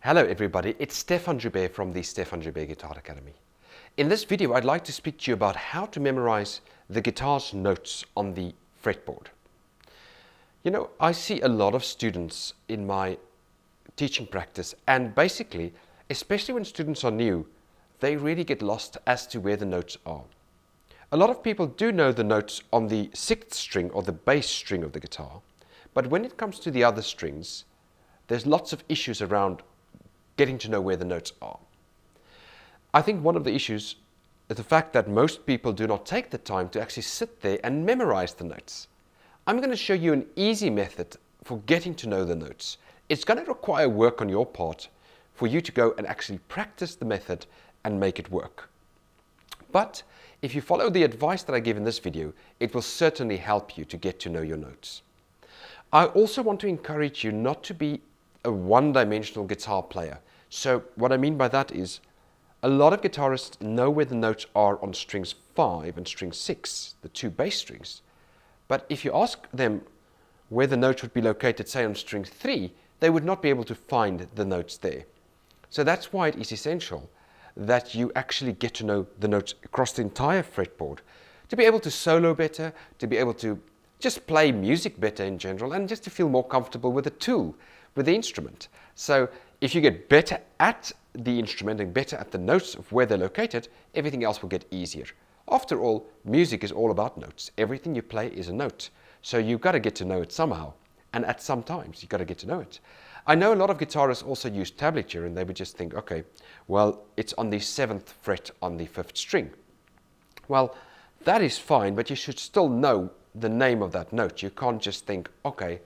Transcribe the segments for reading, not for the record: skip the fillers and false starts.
Hello everybody, it's Stefan Joubert from the Stefan Joubert Guitar Academy. In this video I'd like to speak to you about how to memorize the guitar's notes on the fretboard. You know, I see a lot of students in my teaching practice, and basically, especially when students are new, they really get lost as to where the notes are. A lot of people do know the notes on the sixth string or the bass string of the guitar, but when it comes to the other strings, there's lots of issues around getting to know where the notes are. I think one of the issues is the fact that most people do not take the time to actually sit there and memorize the notes. I'm going to show you an easy method for getting to know the notes. It's going to require work on your part for you to go and actually practice the method and make it work. But if you follow the advice that I give in this video, it will certainly help you to get to know your notes. I also want to encourage you not to be a one-dimensional guitar player. So what I mean by that is a lot of guitarists know where the notes are on strings 5 and string 6, the two bass strings. But if you ask them where the note would be located, say on string 3, they would not be able to find the notes there. So that's why it is essential that you actually get to know the notes across the entire fretboard, to be able to solo better, to be able to just play music better in general, and just to feel more comfortable with the tool, with the instrument. So if you get better at the instrument and better at the notes of where they're located, everything else will get easier. After all, music is all about notes. Everything you play is a note. So you've got to get to know it somehow. And at some times, you've got to get to know it. I know a lot of guitarists also use tablature, and they would just think, okay, well, it's on the 7th fret on the 5th string. Well, that is fine, but you should still know the name of that note. You can't just think, okay,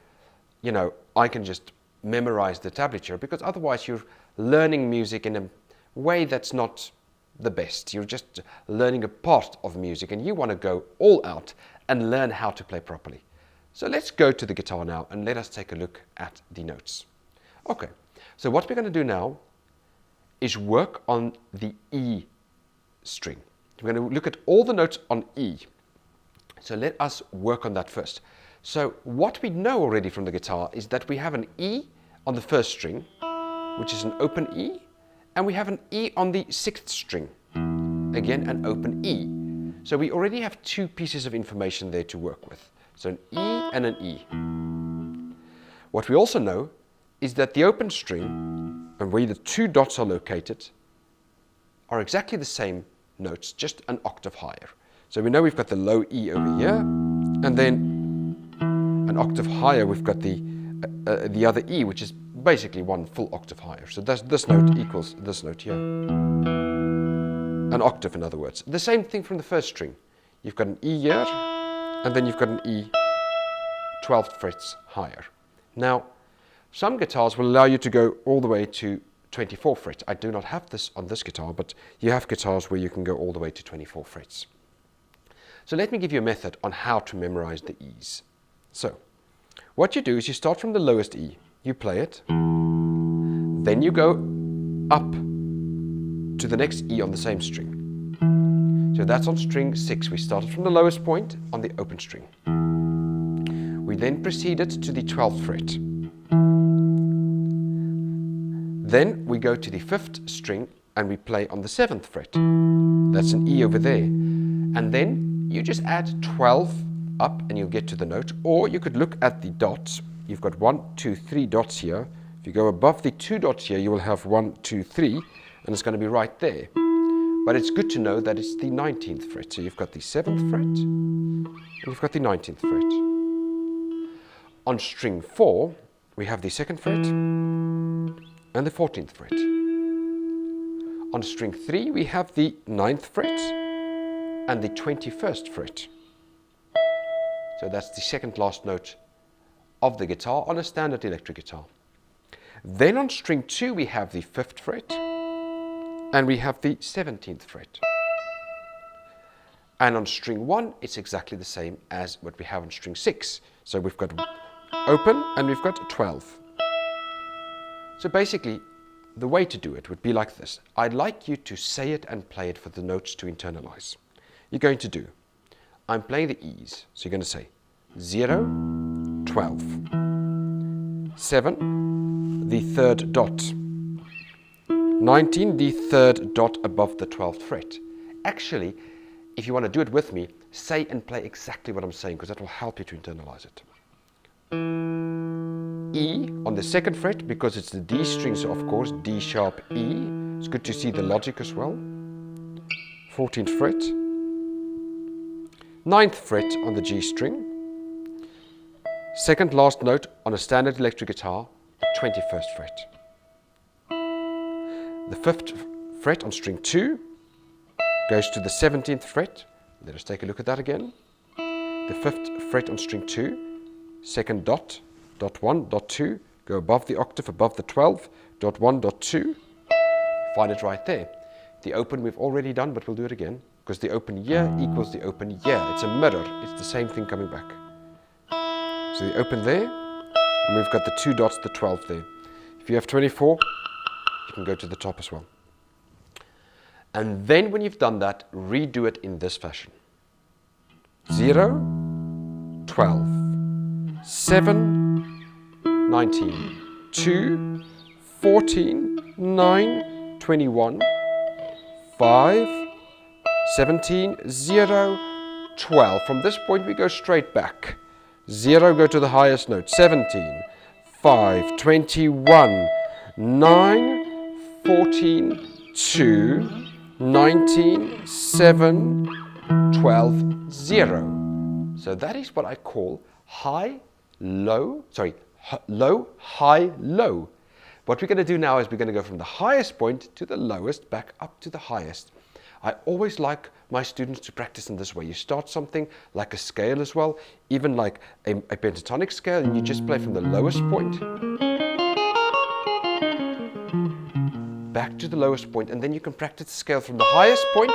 you know, I can just memorize the tablature, because otherwise you're learning music in a way that's not the best. You're just learning a part of music, and you want to go all out and learn how to play properly. So let's go to the guitar now and let us take a look at the notes. Okay, so what we're going to do now is work on the E string. We're going to look at all the notes on E. So let us work on that first. So what we know already from the guitar is that we have an E on the 1st string, which is an open E, and we have an E on the 6th string, again an open E. So we already have two pieces of information there to work with. So an E and an E. What we also know is that the open string, and where the two dots are located, are exactly the same notes, just an octave higher. So we know we've got the low E over here, and then an octave higher we've got the other E, which is basically one full octave higher. So this note equals this note here. An octave, in other words. The same thing from the 1st string. You've got an E here, and then you've got an E 12 frets higher. Now, some guitars will allow you to go all the way to 24 frets. I do not have this on this guitar, but you have guitars where you can go all the way to 24 frets. So let me give you a method on how to memorize the E's. So, what you do is you start from the lowest E, you play it, then you go up to the next E on the same string. So that's on string 6. We started from the lowest point on the open string. We then proceeded to the 12th fret. Then we go to the 5th string and we play on the 7th fret. That's an E over there. And then you just add 12 up and you'll get to the note. Or you could look at the dots. You've got 1, 2, 3 dots here. If you go above the 2 dots here, you will have 1, 2, 3, and it's going to be right there. But it's good to know that it's the 19th fret. So you've got the 7th fret and you've got the 19th fret. On string 4, we have the 2nd fret and the 14th fret. On string 3, we have the 9th fret and the 21st fret. So that's the second last note of the guitar on a standard electric guitar. Then on string 2, we have the 5th fret and we have the 17th fret. And on string 1, it's exactly the same as what we have on string 6. So we've got open and we've got 12. So basically, the way to do it would be like this. I'd like you to say it and play it for the notes to internalize. You're going to do, I'm playing the E's, so you're going to say 0, 12, 7, the 3rd dot, 19, the third dot above the 12th fret. Actually, if you want to do it with me, say and play exactly what I'm saying, because that will help you to internalize it. E on the 2nd fret, because it's the D string, so of course D sharp E. It's good to see the logic as well. 14th fret. 9th fret on the G string. 2nd last note on a standard electric guitar, the 21st fret. The 5th fret on string 2 goes to the 17th fret. Let us take a look at that again. The 5th fret on string 2, 2nd dot, dot 1, dot 2, go above the octave, above the 12, dot 1, dot 2. Find it right there. The open we've already done, but we'll do it again, because the open year equals the open year. It's a mirror. It's the same thing coming back. So the open there, and we've got the 2 dots, the 12 there. If you have 24, you can go to the top as well. And then when you've done that, redo it in this fashion. 0, 12, 7, 19, 2, 14, 9, 21, 5, 17, 0, 12. From this point we go straight back. 0, go to the highest note. 17, 5, 21, 9, 14, 2, 19, 7, 12, 0. So that is what I call high, low, low, high, low. What we're going to do now is we're going to go from the highest point to the lowest, back up to the highest. I always like my students to practice in this way. You start something like a scale as well, even like a pentatonic scale, and you just play from the lowest point back to the lowest point, and then you can practice the scale from the highest point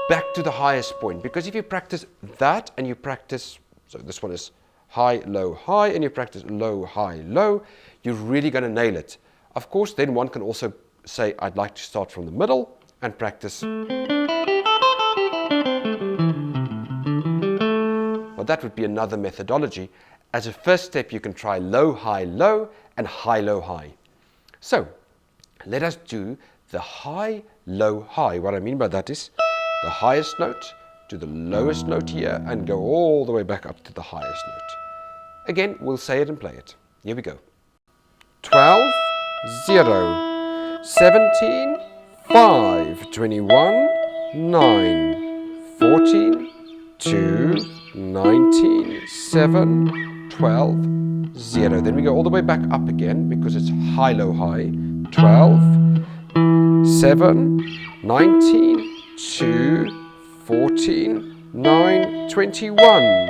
back to the highest point. Because if you practice that and you practice, so this one is high, low, high, and you practice low, high, low, you're really going to nail it. Of course, then one can also say, I'd like to start from the middle and practice. Well, that would be another methodology. As a first step, you can try low, high, low, and high, low, high. So, let us do the high, low, high. What I mean by that is the highest note to the lowest note here and go all the way back up to the highest note. Again, we'll say it and play it. Here we go. 12, 0, 17, 5, 21, 9, 14, 2, 19, 7, 12, 0. Then we go all the way back up again because it's high, low, high. 12, 7, 19, 2, 14, 9, 21,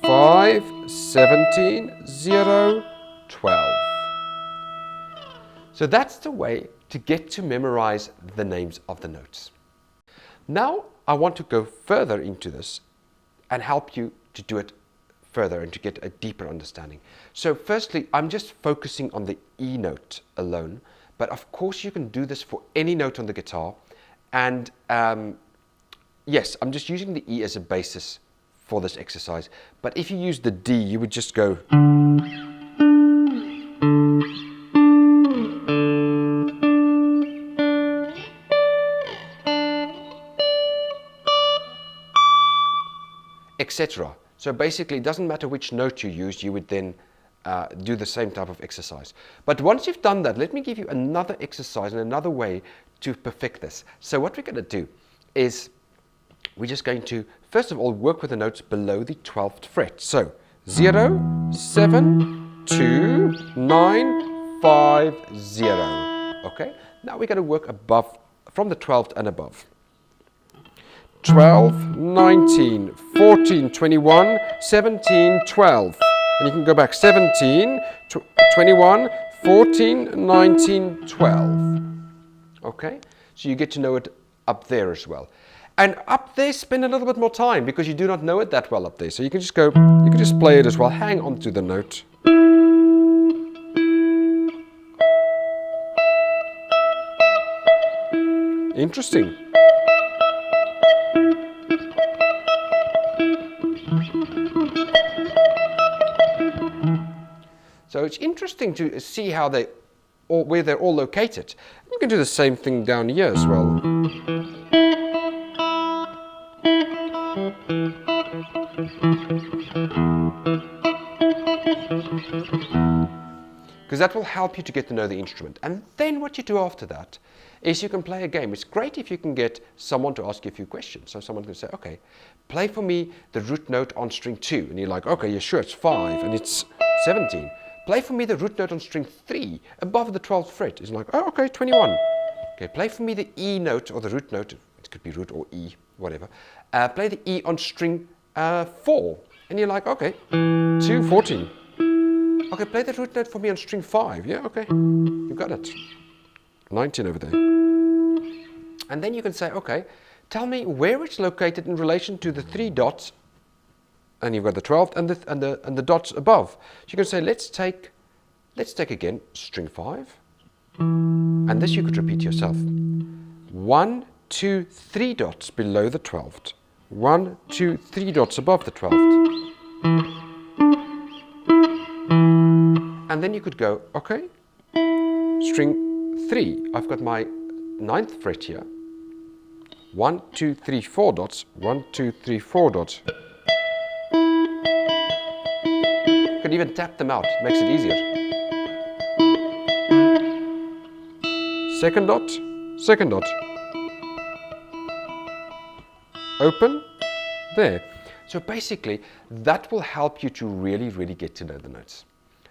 5, 17, 0, 12. So that's the way to get to memorize the names of the notes. Now I want to go further into this and help you to do it further and to get a deeper understanding. So firstly, I'm just focusing on the E note alone, but of course you can do this for any note on the guitar. And yes, I'm just using the E as a basis for this exercise. But if you use the D, you would just go etc. So basically, it doesn't matter which note you use, you would then do the same type of exercise. But once you've done that, let me give you another exercise and another way to perfect this. So what we're going to do is we're just going to, first of all, work with the notes below the 12th fret. So 0, 7, 2, 9, 5, 0. Okay? Now we're going to work above, from the 12th and above. 12, 19, 14, 21, 17, 12. And you can go back 17, 21, 14, 19, 12. Okay? So you get to know it up there as well. And up there, spend a little bit more time because you do not know it that well up there. So you can just go, you can just play it as well. Hang on to the note. Interesting. So it's interesting to see how they, or where they're all located. You can do the same thing down here as well. Because that will help you to get to know the instrument. And then what you do after that is you can play a game. It's great if you can get someone to ask you a few questions. So someone can say, okay, play for me the root note on string 2. And you're like, okay, yeah, sure, it's 5 and it's 17. Play for me the root note on string 3 above the 12th fret. It's like, oh, okay, 21. Okay, play for me the E note or the root note. It could be root or E, whatever. Play the E on string 4. And you're like, okay, 2, 14. Okay, play the root note for me on string 5. Yeah, okay, you got it. 19 over there. And then you can say, okay, tell me where it's located in relation to the 3 dots, and you've got the 12th and the dots above. So you can say, let's take again string 5, and this you could repeat yourself. 1, 2, 3 dots below the 12th. 1, 2, 3 dots above the 12th. And then you could go, okay, string 3, I've got my 9th fret here. 1, 2, 3, 4 dots. 1, 2, 3, 4 dots. You can even tap them out, it makes it easier. Second dot, second dot. Open, there. So basically, that will help you to really, really get to know the notes.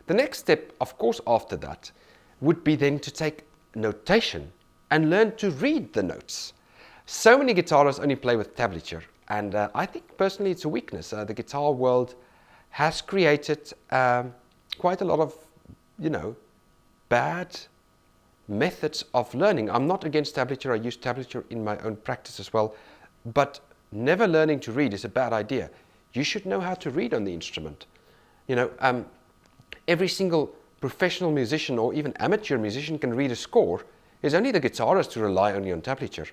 The next step, of course, after that, would be then to take notation and learn to read the notes. So many guitarists only play with tablature, and I think personally it's a weakness. The guitar world has created quite a lot of, bad methods of learning. I'm not against tablature. I use tablature in my own practice as well, but never learning to read is a bad idea. You should know how to read on the instrument. Every single professional musician or even amateur musician can read a score. It's only the guitarist who rely only on tablature.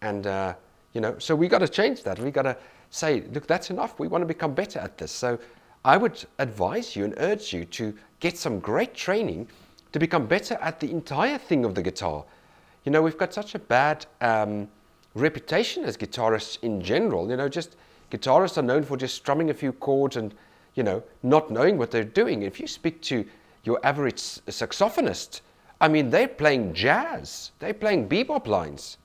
And, so we got to change that. We got to say, look, that's enough. We want to become better at this. So I would advise you and urge you to get some great training to become better at the entire thing of the guitar. We've got such a bad reputation as guitarists in general. Just guitarists are known for just strumming a few chords and not knowing what they're doing. If you speak to your average saxophonist, they're playing jazz. They're playing bebop lines,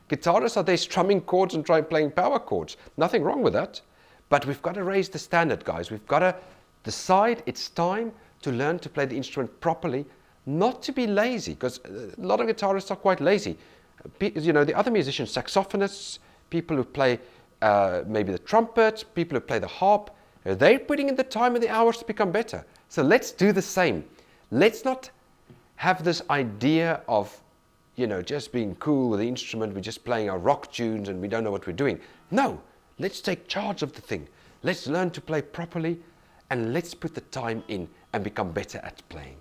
Guitarists are there strumming chords and playing power chords. Nothing wrong with that. But we've got to raise the standard, guys. We've got to decide it's time to learn to play the instrument properly, not to be lazy, because a lot of guitarists are quite lazy. The other musicians, saxophonists, people who play maybe the trumpet, people who play the harp, they're putting in the time and the hours to become better. So let's do the same. Let's not have this idea of, just being cool with the instrument. We're just playing our rock tunes and we don't know what we're doing. No, let's take charge of the thing. Let's learn to play properly and let's put the time in and become better at playing.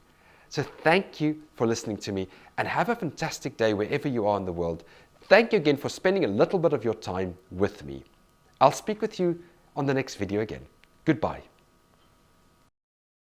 So thank you for listening to me and have a fantastic day wherever you are in the world. Thank you again for spending a little bit of your time with me. I'll speak with you on the next video again. Goodbye.